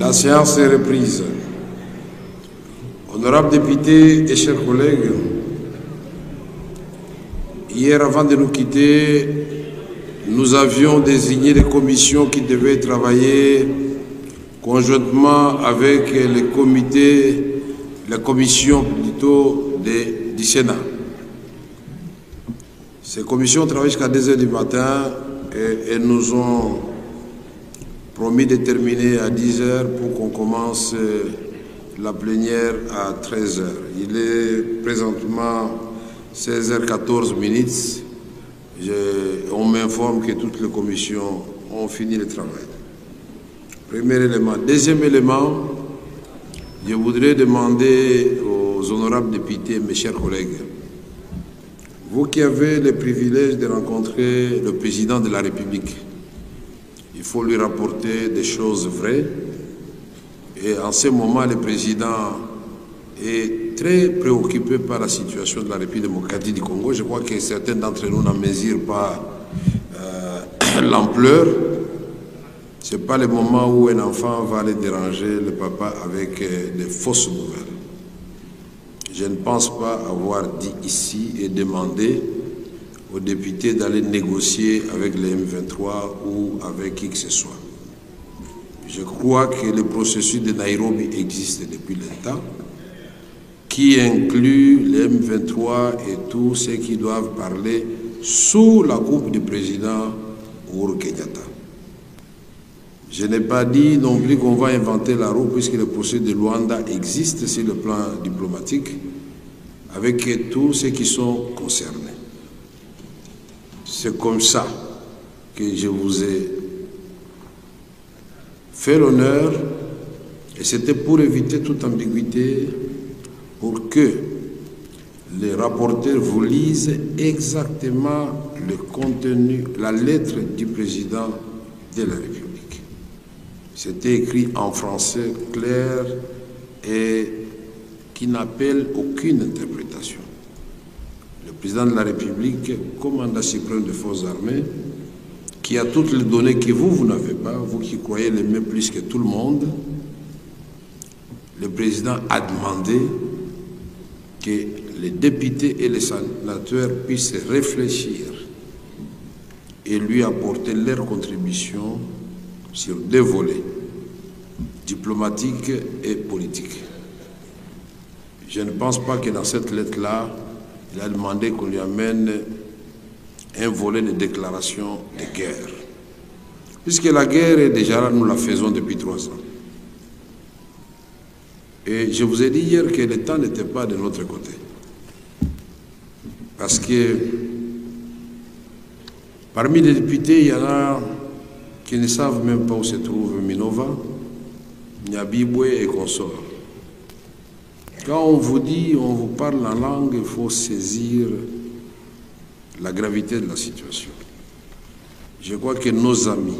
La séance est reprise. Honorables députés et chers collègues, hier avant de nous quitter, nous avions désigné des commissions qui devaient travailler conjointement avec les comités, la commission plutôt du Sénat. Ces commissions travaillent jusqu'à 2 h du matin et elles nous ont promis de terminer à 10 h pour qu'on commence la plénière à 13 h. Il est présentement 16h14. On m'informe que toutes les commissions ont fini le travail. Premier élément. Deuxième élément, je voudrais demander aux honorables députés, mes chers collègues, vous qui avez le privilège de rencontrer le président de la République, il faut lui rapporter des choses vraies. Et en ce moment, le président est très préoccupé par la situation de la République démocratique du Congo. Je crois que certains d'entre nous n'en mesurent pas l'ampleur. Ce n'est pas le moment où un enfant va aller déranger le papa avec des fausses nouvelles. Je ne pense pas avoir dit ici et demandé aux députés d'aller négocier avec les M23 ou avec qui que ce soit. Je crois que le processus de Nairobi existe depuis longtemps, qui inclut les M23 et tous ceux qui doivent parler sous la coupe du président Uhuru Kenyatta. Je n'ai pas dit non plus qu'on va inventer la roue puisque le processus de Luanda existe sur le plan diplomatique avec tous ceux qui sont concernés. C'est comme ça que je vous ai fait l'honneur et c'était pour éviter toute ambiguïté, pour que les rapporteurs vous lisent exactement le contenu, la lettre du président de la République. C'était écrit en français clair et qui n'appelle aucune interprétation. Le président de la République, commandant suprême des forces armées, qui a toutes les données que vous n'avez pas, vous qui croyez l'aimer plus que tout le monde, le président a demandé que les députés et les sénateurs puissent réfléchir et lui apporter leur contribution sur 2 volets, diplomatiques et politiques. Je ne pense pas que dans cette lettre-là, il a demandé qu'on lui amène un volet de déclaration de guerre. Puisque la guerre est déjà là, nous la faisons depuis 3 ans. Et je vous ai dit hier que le temps n'était pas de notre côté. Parce que parmi les députés, il y en a qui ne savent même pas où se trouve Minova, Nyabibwe et consorts. Quand on vous dit, on vous parle en langue, il faut saisir la gravité de la situation. Je crois que nos amis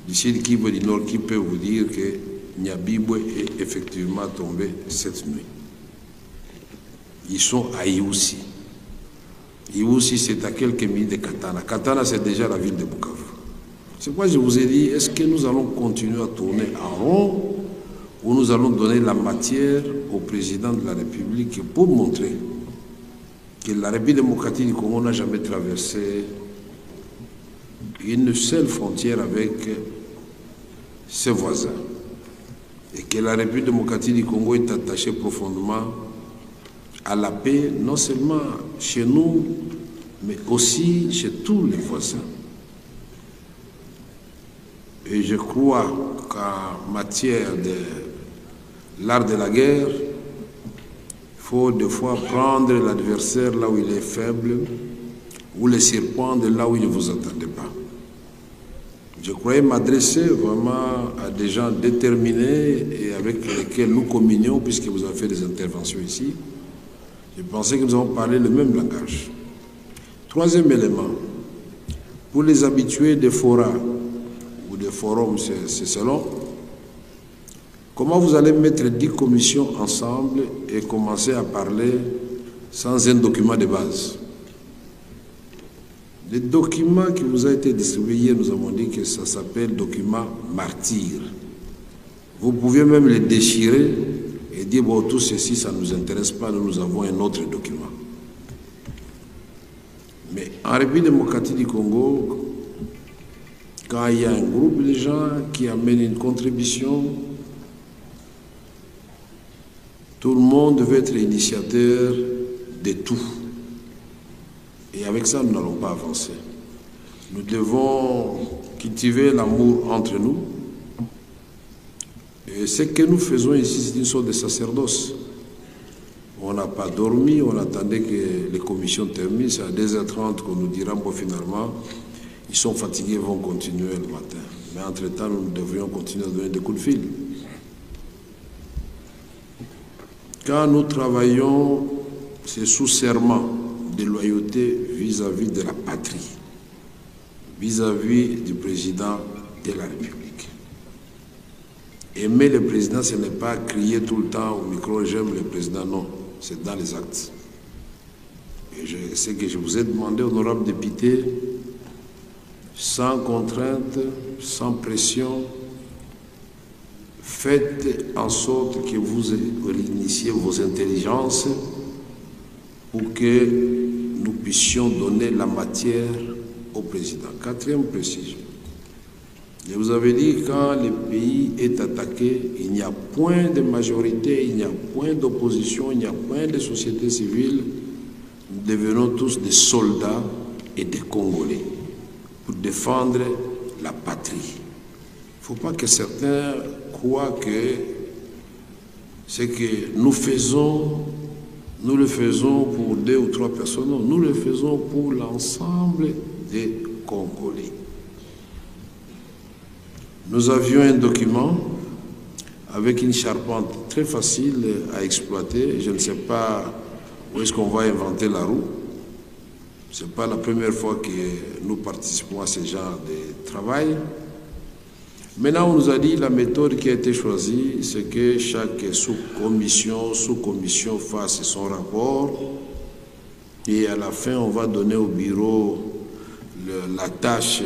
du Sud Kivu du Nord qui peuvent vous dire que Nyabibwe est effectivement tombé cette nuit. Ils sont à Iwusi. Iwusi, c'est à quelques minutes de Katana. Katana, c'est déjà la ville de Bukavu. C'est pourquoi je vous ai dit, est-ce que nous allons continuer à tourner en rond ou nous allons donner la matière au président de la République pour montrer que la République démocratique du Congo n'a jamais traversé une seule frontière avec ses voisins et que la République démocratique du Congo est attachée profondément à la paix, non seulement chez nous, mais aussi chez tous les voisins. Et je crois qu'en matière de l'art de la guerre, il faut des fois prendre l'adversaire là où il est faible ou le surprendre là où il ne vous attendait pas. Je croyais m'adresser vraiment à des gens déterminés et avec lesquels nous communions, puisque vous avez fait des interventions ici. Je pensais que nous avons parlé le même langage. Troisième élément, pour les habitués des forats ou des forums, c'est selon, comment vous allez mettre 10 commissions ensemble et commencer à parler sans un document de base? Le document qui vous a été distribué hier, nous avons dit que ça s'appelle document martyr. Vous pouvez même les déchirer et dire, bon, tout ceci, ça ne nous intéresse pas, nous avons un autre document. Mais en République démocratique du Congo, quand il y a un groupe de gens qui amènent une contribution, tout le monde veut être initiateur de tout. Et avec ça, nous n'allons pas avancer. Nous devons cultiver l'amour entre nous. Et ce que nous faisons ici, c'est une sorte de sacerdoce. On n'a pas dormi, on attendait que les commissions terminent. C'est à 2h30 qu'on nous dira, bon, finalement, ils sont fatigués, ils vont continuer le matin. Mais entre-temps, nous devrions continuer à donner des coups de fil. Quand nous travaillons, c'est sous serment de loyauté vis-à-vis de la patrie, vis-à-vis du président de la République. Aimer le président, ce n'est pas crier tout le temps au micro, j'aime le président, non, c'est dans les actes. Et je sais que je vous ai demandé, honorable député, sans contrainte, sans pression, faites en sorte que vous initiez vos intelligences pour que nous puissions donner la matière au président. Quatrième précision. Je vous avais dit, quand le pays est attaqué, il n'y a point de majorité, il n'y a point d'opposition, il n'y a point de société civile. Nous devenons tous des soldats et des Congolais pour défendre la patrie. Il ne faut pas que certains croient que ce que nous faisons, nous le faisons pour 2 ou 3 personnes. Non, nous le faisons pour l'ensemble des Congolais. Nous avions un document avec une charpente très facile à exploiter. Je ne sais pas où est-ce qu'on va inventer la roue. Ce n'est pas la première fois que nous participons à ce genre de travail. Maintenant, on nous a dit la méthode qui a été choisie, c'est que chaque sous-commission fasse son rapport. Et à la fin, on va donner au bureau la tâche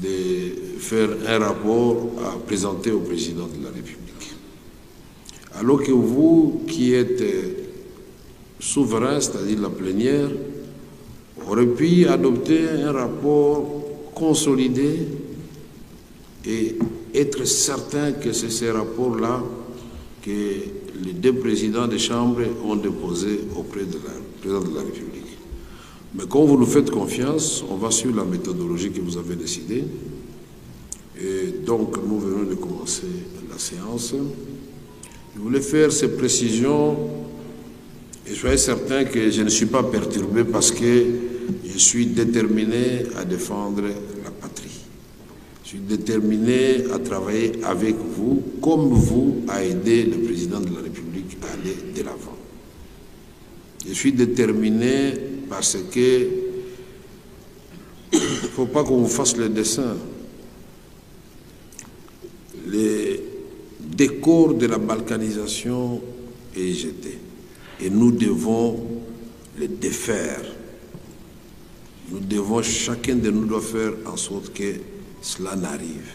de faire un rapport à présenter au président de la République. Alors que vous, qui êtes souverain, c'est-à-dire la plénière, aurez pu adopter un rapport consolidé et être certain que c'est ces rapports-là que les 2 présidents des chambres ont déposés auprès de la présidente de la République. Mais quand vous nous faites confiance, on va suivre la méthodologie que vous avez décidée. Et donc, nous venons de commencer la séance. Je voulais faire ces précisions et soyez certain que je ne suis pas perturbé parce que je suis déterminé à défendre la patrie. Je suis déterminé à travailler avec vous, comme vous, à aider le président de la République à aller de l'avant. Je suis déterminé parce que il ne faut pas qu'on vous fasse le dessin. Le décor de la balkanisation est jeté. Et nous devons le défaire. Nous devons, chacun de nous doit faire en sorte que cela n'arrive.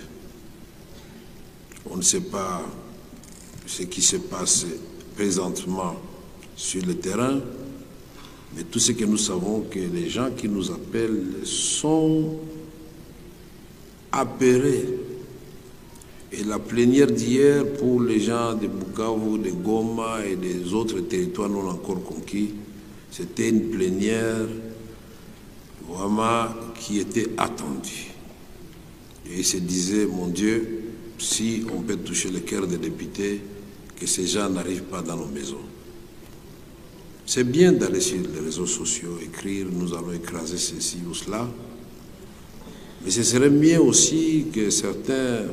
On ne sait pas ce qui se passe présentement sur le terrain, mais tout ce que nous savons, que les gens qui nous appellent sont apeurés. Et la plénière d'hier, pour les gens de Bukavu, de Goma et des autres territoires non encore conquis, c'était une plénière vraiment qui était attendue. Et ils se disaient, mon Dieu, si on peut toucher le cœur des députés, que ces gens n'arrivent pas dans nos maisons. C'est bien d'aller sur les réseaux sociaux, écrire, nous allons écraser ceci ou cela, mais ce serait mieux aussi que certains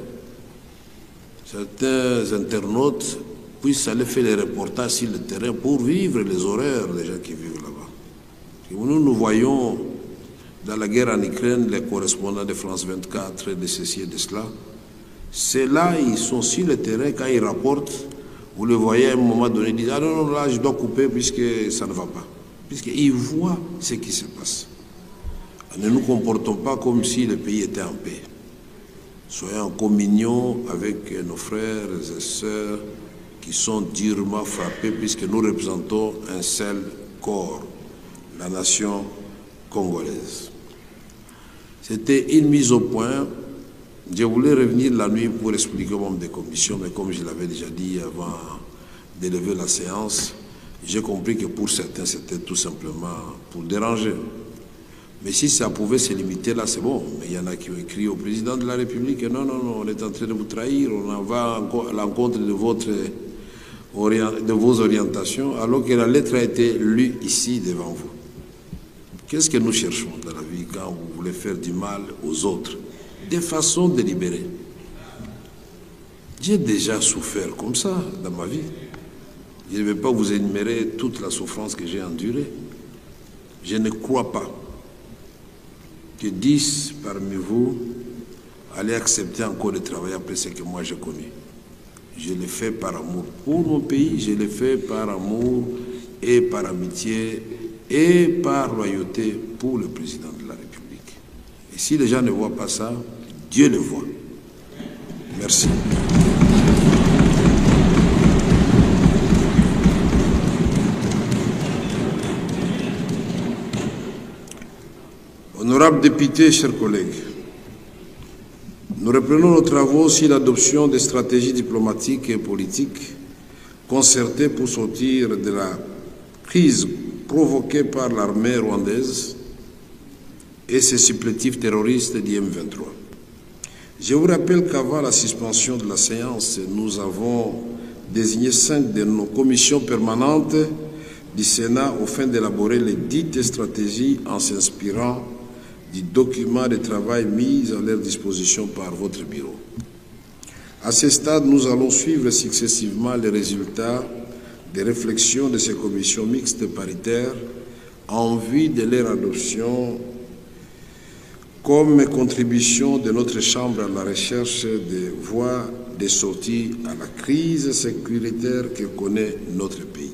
internautes puissent aller faire les reportages sur le terrain pour vivre les horreurs des gens qui vivent là-bas. Nous voyons dans la guerre en Ukraine les correspondants de France 24, de ceci et de cela. C'est là, ils sont sur le terrain, quand ils rapportent, vous le voyez à un moment donné, ils disent « Ah non, non, là, je dois couper puisque ça ne va pas. » Puisqu'ils voient ce qui se passe. Ne nous comportons pas comme si le pays était en paix. soyons en communion avec nos frères et sœurs qui sont durement frappés puisque nous représentons un seul corps, la nation congolaise. C'était une mise au point. Je voulais revenir la nuit pour expliquer aux membres des commissions, mais comme je l'avais déjà dit avant d'élever la séance, j'ai compris que pour certains, c'était tout simplement pour déranger. Mais si ça pouvait se limiter là, c'est bon. Mais il y en a qui ont écrit au président de la République, non, non, non, on est en train de vous trahir, on en va à l'encontre de vos orientations, alors que la lettre a été lue ici devant vous. Qu'est-ce que nous cherchons dans la vie quand vous voulez faire du mal aux autres? De façon délibérée. J'ai déjà souffert comme ça dans ma vie. Je ne vais pas vous énumérer toute la souffrance que j'ai endurée. Je ne crois pas que 10 parmi vous allaient accepter encore de travailler après ce que moi j'ai connu. Je l'ai fait par amour pour mon pays, je l'ai fait par amour et par amitié et par loyauté pour le président de la République. Et si les gens ne voient pas ça, Dieu le voit. Merci. Honorables députés, chers collègues, nous reprenons nos travaux sur l'adoption des stratégies diplomatiques et politiques concertées pour sortir de la crise provoquée par l'armée rwandaise et ses supplétifs terroristes du M23. Je vous rappelle qu'avant la suspension de la séance, nous avons désigné 5 de nos commissions permanentes du Sénat afin d'élaborer les dites stratégies en s'inspirant du document de travail mis à leur disposition par votre bureau. À ce stade, nous allons suivre successivement les résultats des réflexions de ces commissions mixtes paritaires en vue de leur adoption comme contribution de notre Chambre à la recherche des voies de sortie à la crise sécuritaire que connaît notre pays.